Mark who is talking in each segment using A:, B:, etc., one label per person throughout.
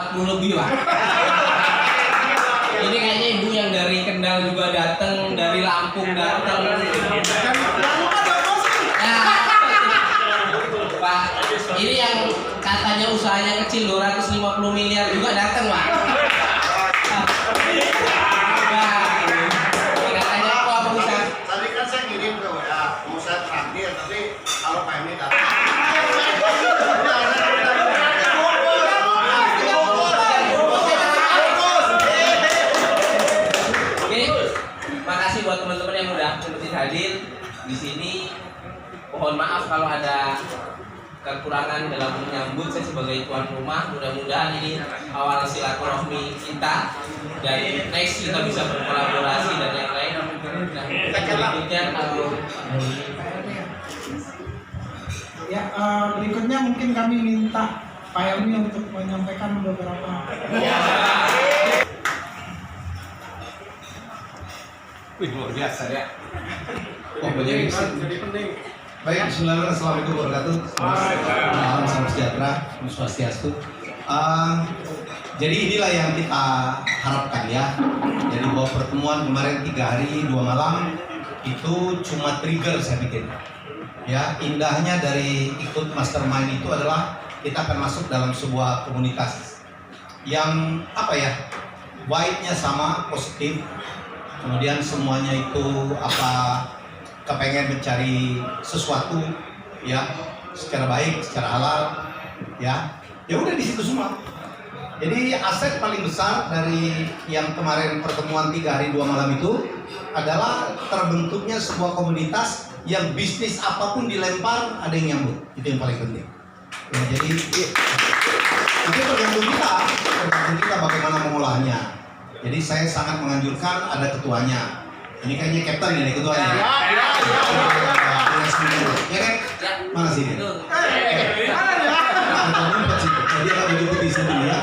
A: 40 lebih lah. Ini kayaknya ibu yang dari Kendal juga datang, dari Lampung datang. Ya, Pak, ini yang katanya usahanya kecil 250 miliar juga datang, Pak. Katanya apa usaha?
B: Tadi kan saya ngirim ke WA, mau saya traktir, tapi kalau Pak Emi datang.
A: Makasih buat teman-teman yang udah sempetin hadir di sini. Mohon maaf kalau ada kekurangan dalam menyambut saya sebagai tuan rumah. Mudah-mudahan ini awal silaturahmi kita dan next kita bisa berkolaborasi dan yang lain. Nah, berikutnya kalau
C: ya berikutnya mungkin kami minta Pak Helmi untuk menyampaikan beberapa.
D: Wih, luar biasa ya.
B: Oh, jadi penting. Baik, Assalamualaikum warahmatullahi wabarakatuh. Salam sejahtera, Om Swastiastu. Jadi inilah yang kita harapkan ya. Jadi bahwa pertemuan kemarin 3 hari 2 malam itu cuma trigger saya pikir. Ya, indahnya dari ikut mastermind itu adalah kita akan masuk dalam sebuah komunitas yang apa ya, vibe-nya sama, positif. Kemudian semuanya itu kepengen mencari sesuatu ya secara baik, secara halal ya udah di situ semua. Jadi aset paling besar dari yang kemarin pertemuan 3 hari 2 malam itu adalah terbentuknya sebuah komunitas yang bisnis apapun dilempar ada yang nyambut. Itu yang paling penting ya, jadi itu tergantung kita bagaimana mengolahnya. Jadi saya sangat menganjurkan ada ketuanya. Ini kayaknya kapten ini ketuanya. Ya kan? Mana sih dia? Dia lagi duduk di sini ya.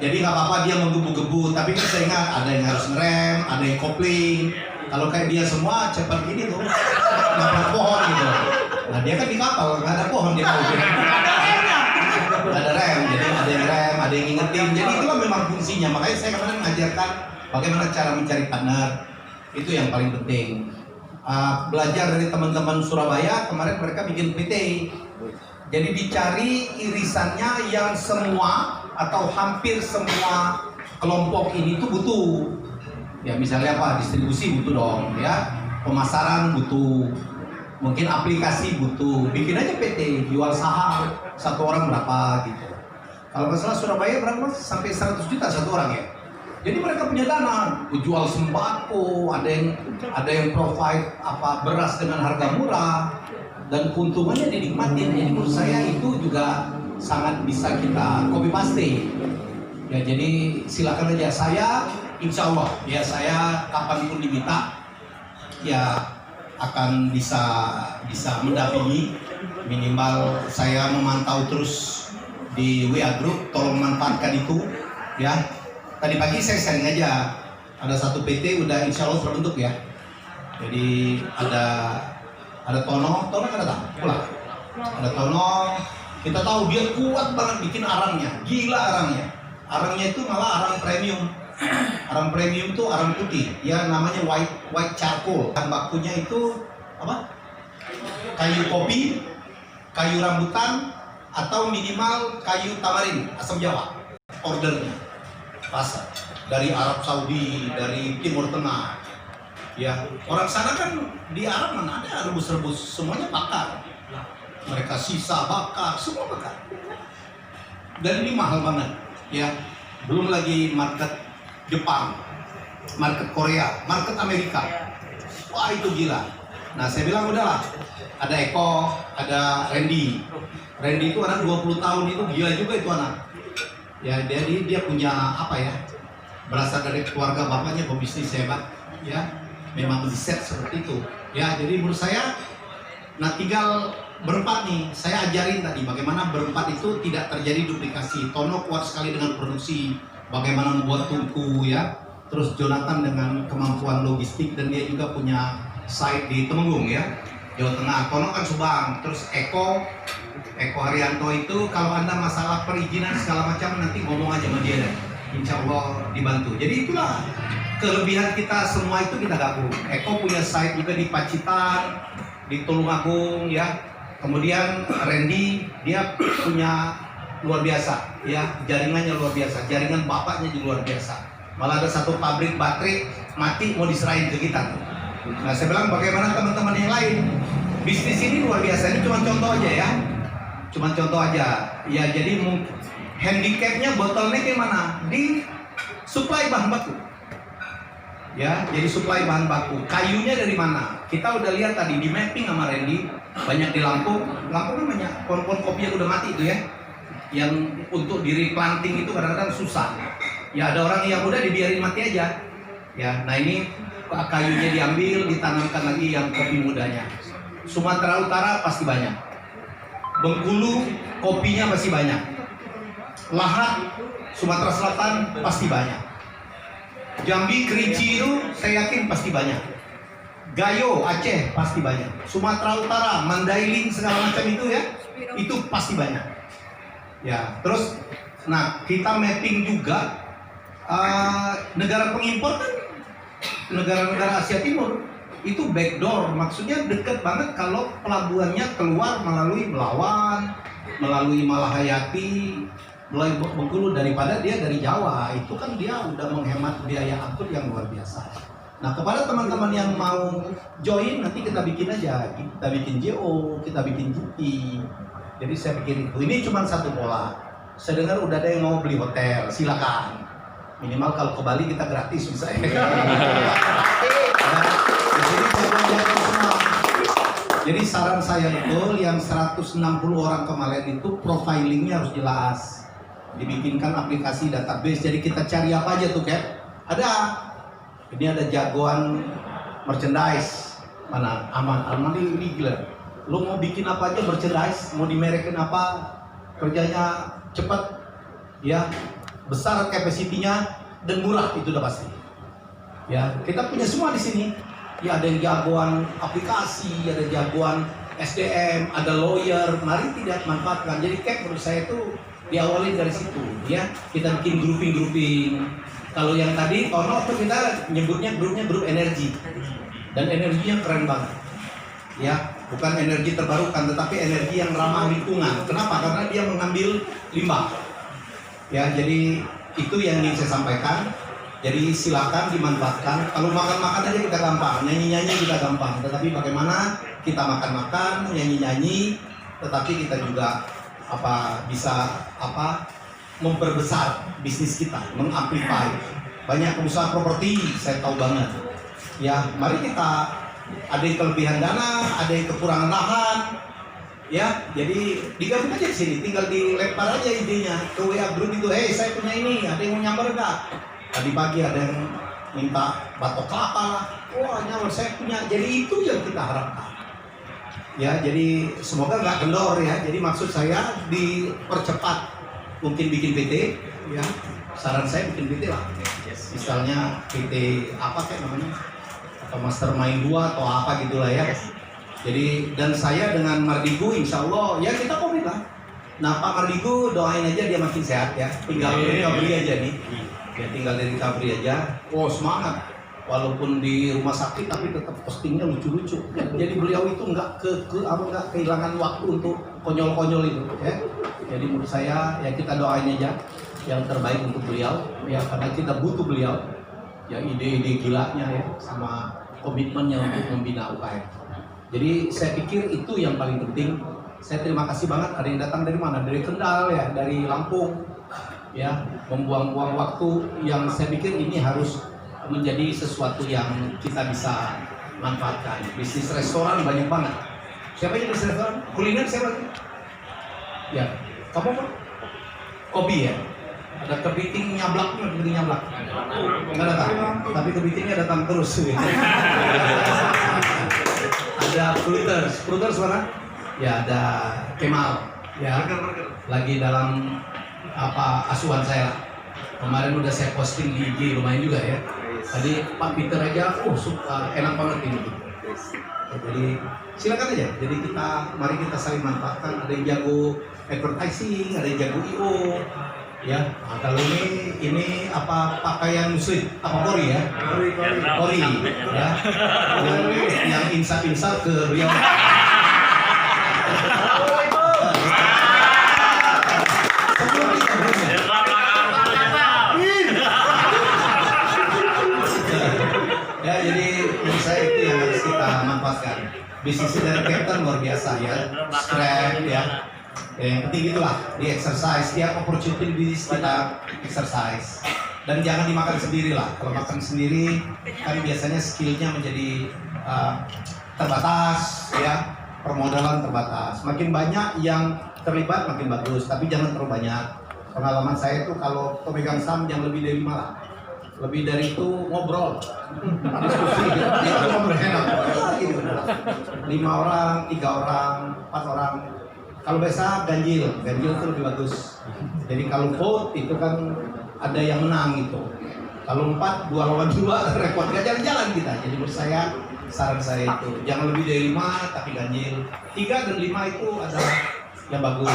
B: Jadi nggak apa-apa dia menggebu-gebu. Tapi kan saya ingat ada yang harus ngerem, ada yang kopling. Kalau kayak dia semua cepat gini tuh, nabrak pohon gitu. Nah dia kan di kapal, nggak ada pohon dia mau. Ada rem, jadi ada yang rem, ada yang ngingetin. Jadi itulah memang fungsinya. Makanya saya kemarin mengajarkan bagaimana cara mencari partner. Itu yang paling penting. Belajar dari teman-teman Surabaya, kemarin mereka bikin PT. Jadi dicari irisannya yang semua atau hampir semua kelompok ini tuh butuh. Ya misalnya apa? Distribusi butuh dong, ya. Pemasaran butuh. Mungkin aplikasi butuh. Bikin aja PT, jual saham. Satu orang berapa gitu. Kalau nggak salah Surabaya berapa? Sampai 100 juta satu orang ya. Jadi mereka punya dana, jual sembako, ada yang provide beras dengan harga murah dan keuntungannya dinikmatin. Jadi menurut saya itu juga sangat bisa kita copy paste. Ya jadi silakan aja, saya insya Allah ya saya kapanpun diminta ya akan bisa mendampingi. Minimal saya memantau terus di WA Group, tolong manfaatkan itu ya. Tadi pagi saya sharing aja, ada satu PT udah insya Allah terbentuk ya. Jadi ada Tono kan ada pulang. Ada Tono, kita tahu dia kuat banget bikin arangnya, gila arangnya. Arangnya itu malah arang premium. Arang premium itu arang putih, ya namanya white charcoal. Bahan bakunya itu apa? Kayu kopi, kayu rambutan, atau minimal kayu tamarin, asam Jawa. Ordernya pasar dari Arab Saudi, dari Timur Tengah. Ya, orang sana kan di Arab mana ada rebus-rebus, semuanya bakar. Mereka sisa bakar, semua bakar. Dan ini mahal banget, ya. Belum lagi market Jepang, market Korea, market Amerika. Wah itu gila. Nah saya bilang udahlah, ada Eko, ada Randy. Randy itu anak 20 tahun itu gila juga itu anak. Ya dia punya berasal dari keluarga bapaknya pebisnis hebat, ya memang di-set seperti itu. Ya jadi menurut saya, nah tinggal berempat nih, saya ajarin tadi bagaimana berempat itu tidak terjadi duplikasi. Tono kuat sekali dengan produksi, bagaimana membuat tungku ya. Terus Jonathan dengan kemampuan logistik dan dia juga punya site di Temenggung ya, Jawa Tengah. Tono kan Subang. Terus Eko Haryanto itu kalau Anda masalah perizinan segala macam nanti ngomong aja, insya Allah dibantu. Jadi itulah kelebihan kita semua itu kita gabung. Eko punya site juga di Pacitan, di Tulungagung ya. Kemudian Randy dia punya luar biasa ya, jaringannya luar biasa, jaringan bapaknya juga luar biasa. Malah ada satu pabrik baterai mati mau diserahin ke kita. Nah saya bilang bagaimana teman-teman yang lain, bisnis ini luar biasa. Ini cuma contoh aja ya, cuma contoh aja ya. Jadi handicapnya bottleneck mana di supply bahan baku ya. Jadi supply bahan baku, kayunya dari mana kita udah lihat tadi di mapping sama Randy. Banyak di Lampung kan banyak pohon-pohon kopi yang udah mati itu ya, yang untuk diri planting itu kadang-kadang susah ya. Ada orang yang udah dibiarin mati aja ya. Nah ini kayunya diambil, ditanamkan lagi yang kopi mudanya. Sumatera Utara pasti banyak, Bengkulu kopinya pasti banyak, Lahat Sumatera Selatan pasti banyak, Jambi Kerinci itu saya yakin pasti banyak, Gayo Aceh pasti banyak, Sumatera Utara Mandailing segala macam itu ya, itu pasti banyak ya. Terus nah kita mapping juga negara pengimpor kan negara-negara Asia Timur itu backdoor, maksudnya dekat banget kalau pelabuhannya keluar melalui Belawan, melalui Malahayati, melalui Bengkulu, daripada dia dari Jawa. Itu kan dia udah menghemat biaya angkut yang luar biasa. Nah kepada teman-teman yang mau join, nanti kita bikin aja, kita bikin JO, kita bikin GP. Jadi saya bikin itu, ini cuma satu pola. Saya dengar udah ada yang mau beli hotel, silakan. Minimal kalau ke Bali kita gratis bisa ya. Jadi saran saya betul, yang 160 orang kemarin itu profilingnya harus jelas. Dibikinkan aplikasi database, jadi kita cari apa aja tuh Cap. Ada, ini ada jagoan merchandise. Mana? Aman ini gila. Lo mau bikin apa aja merchandise, mau dimerekin apa, kerjanya cepat, ya, besar capacity-nya dan murah, itu udah pasti. Ya, kita punya semua di sini. Ya, ada yang jagoan aplikasi, ada jagoan SDM, ada lawyer. Mari tidak manfaatkan. Jadi Cap menurut saya itu diawali dari situ, ya. Kita bikin grouping. Kalau yang tadi Tono tuh kita nyebutnya grupnya grup energi, dan energinya keren banget. Ya, bukan energi terbarukan, tetapi energi yang ramah lingkungan. Kenapa? Karena dia mengambil limbah. Ya, jadi itu yang ingin saya sampaikan. Jadi silakan dimanfaatkan. Kalau makan-makan aja kita gampang, nyanyi-nyanyi kita gampang. Tetapi bagaimana kita makan-makan, nyanyi-nyanyi, tetapi kita juga bisa memperbesar bisnis kita, mengamplify. Banyak pengusaha properti, saya tahu banget. Ya, mari kita, ada yang kelebihan dana, ada yang kekurangan lahan. Ya, jadi digabung aja di sini, tinggal dilempar aja idenya ke WA group itu. Hey, saya punya ini, ada yang mau nyamper nggak? Tadi pagi ada yang minta batok kelapa lah. Wah, nyamper saya punya. Jadi itu yang kita harapkan. Ya, jadi semoga nggak kendor ya. Jadi maksud saya dipercepat. Mungkin bikin PT, ya. Saran saya bikin PT lah. Misalnya PT apa kayak namanya? Atau Mastermind 2 atau apa gitulah ya. Jadi dan saya dengan Mardigu insya Allah ya kita komit lah. Nah Pak Mardigu doain aja dia makin sehat ya. Tinggal recovery aja nih. Ya tinggal dari recovery aja. Oh semangat. Walaupun di rumah sakit tapi tetap postingnya lucu-lucu. Jadi beliau itu nggak kehilangan waktu untuk konyol-konyol itu ya. Jadi menurut saya ya kita doain aja yang terbaik untuk beliau ya, karena kita butuh beliau ya, ide-ide gilanya ya sama komitmennya untuk membina UKM. Jadi saya pikir itu yang paling penting. Saya terima kasih banget ada yang datang dari mana? Dari Kendal ya, dari Lampung ya, membuang-buang waktu yang saya pikir ini harus menjadi sesuatu yang kita bisa manfaatkan. Bisnis restoran banyak banget. Siapa yang bisnis restoran? Kuliner siapa? Ya, kamu apa? Kopi ya? Ada kepiting nyablak, nggak datang, tapi kepitingnya datang terus. Ada Fruiters mana? Ya ada Kemal, ya lagi dalam asuhan saya. Kemarin udah saya posting di IG, lumayan juga ya. Tadi Pak Peter aja, suka enak banget ini. Jadi silakan aja. Jadi mari kita saling manfaatkan. Ada yang jago advertising, ada yang jago IO, Ya, nah, kalau ini apa pakaian muslim? Apa kori ya? Kori, ya. Yang insaf ke Riau. Ya, jadi menurut saya itu yang harus kita manfaatkan. Bisnis dari captain luar biasa ya, strength ya. Yang penting itulah di exercise, dia opportunity bisnis kita exercise. Dan jangan dimakan sendiri lah. Kalau makan sendiri kan biasanya skillnya menjadi terbatas ya, permodalan terbatas. Makin banyak yang terlibat makin bagus, tapi jangan terlalu banyak. Pengalaman saya itu kalau pemegang saham yang lebih dari 5 lah. Lebih dari itu ngobrol, diskusi, dia cuma berhemat. 5 orang, 3 orang, 4 orang. Kalau biasa ganjil itu lebih bagus. Jadi kalau vote itu kan ada yang menang gitu. Kalau 4, 2 lawan 2 repot, gak jalan-jalan kita. Jadi menurut saya, saran saya itu jangan lebih dari 5 tapi ganjil. 3 dan 5 itu adalah yang bagus.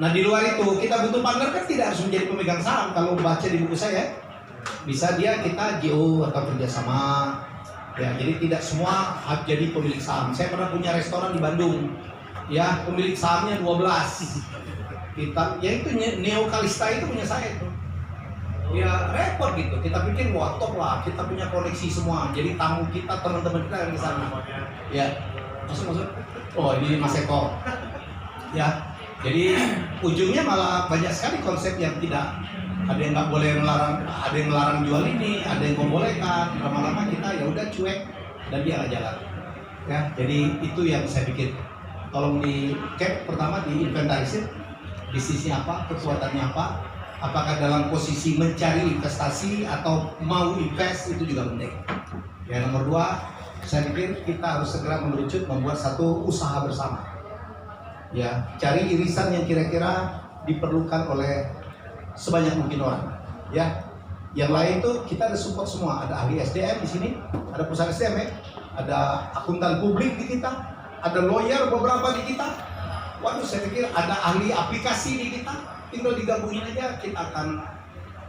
B: Nah di luar itu kita butuh partner kan tidak harus menjadi pemegang saham. Kalau baca di buku saya, bisa kita GO atau kerjasama. Ya, jadi tidak semua harus jadi pemilik saham. Saya pernah punya restoran di Bandung. Ya, pemilik sahamnya 12. Ya itu Neo Kalista itu punya saya itu. Ya repot gitu. Kita pikir wah top lah, kita punya koneksi semua. Jadi tamu kita, teman-teman kita yang di sana. Ya, masuk. Oh, ini Mas Eko. Ya, jadi ujungnya malah banyak sekali konsep yang tidak. Ada yang nggak boleh melarang, ada yang melarang jual ini, ada yang membolehkan. Lama-lama kita ya udah cuek dan dia nggak jalan. Ya, jadi itu yang saya pikir. Tolong di cap pertama, di inventarisir bisnisnya apa, kekuatannya apa, apakah dalam posisi mencari investasi atau mau invest, itu juga penting. Ya, nomor 2, saya pikir kita harus segera mengerucut membuat satu usaha bersama. Ya, cari irisan yang kira-kira diperlukan oleh sebanyak mungkin orang. Ya, yang lain tuh kita ada support semua. Ada ahli SDM di sini, ada perusahaan SDM ya, ada akuntan publik di kita, ada lawyer beberapa di kita. Waduh, saya pikir ada ahli aplikasi di kita. Tinggal digabungin aja, kita akan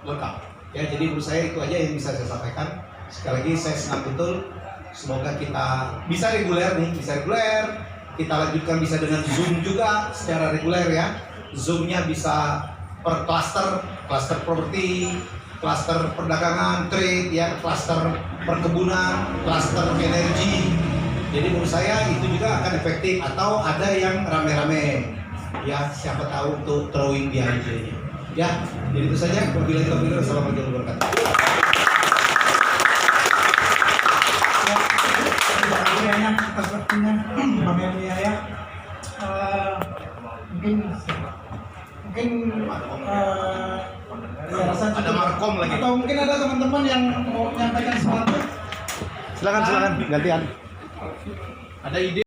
B: lengkap. Ya, jadi menurut saya itu aja yang bisa saya sampaikan. Sekali lagi saya senang betul. Semoga kita bisa reguler nih, bisa reguler. Kita lanjutkan bisa dengan Zoom juga secara reguler ya. Zoomnya bisa per cluster properti, cluster perdagangan, trade ya, cluster perkebunan, cluster energi. Jadi menurut saya itu juga akan efektif. Atau ada yang rame-rame ya, siapa tahu untuk throwing di idenya. Ya, jadi itu saja. Wabillahi taufiq. Assalamualaikum warahmatullahi wabarakatuh.
C: Terima kasih banyak atas waktunya Bang Elia ya. Mungkin saya rasa
B: Ada
C: cukup.
B: markom lagi.
C: Atau mungkin ada teman-teman yang mau menyampaikan sesuatu.
D: Silakan gantian.
B: Ada ide?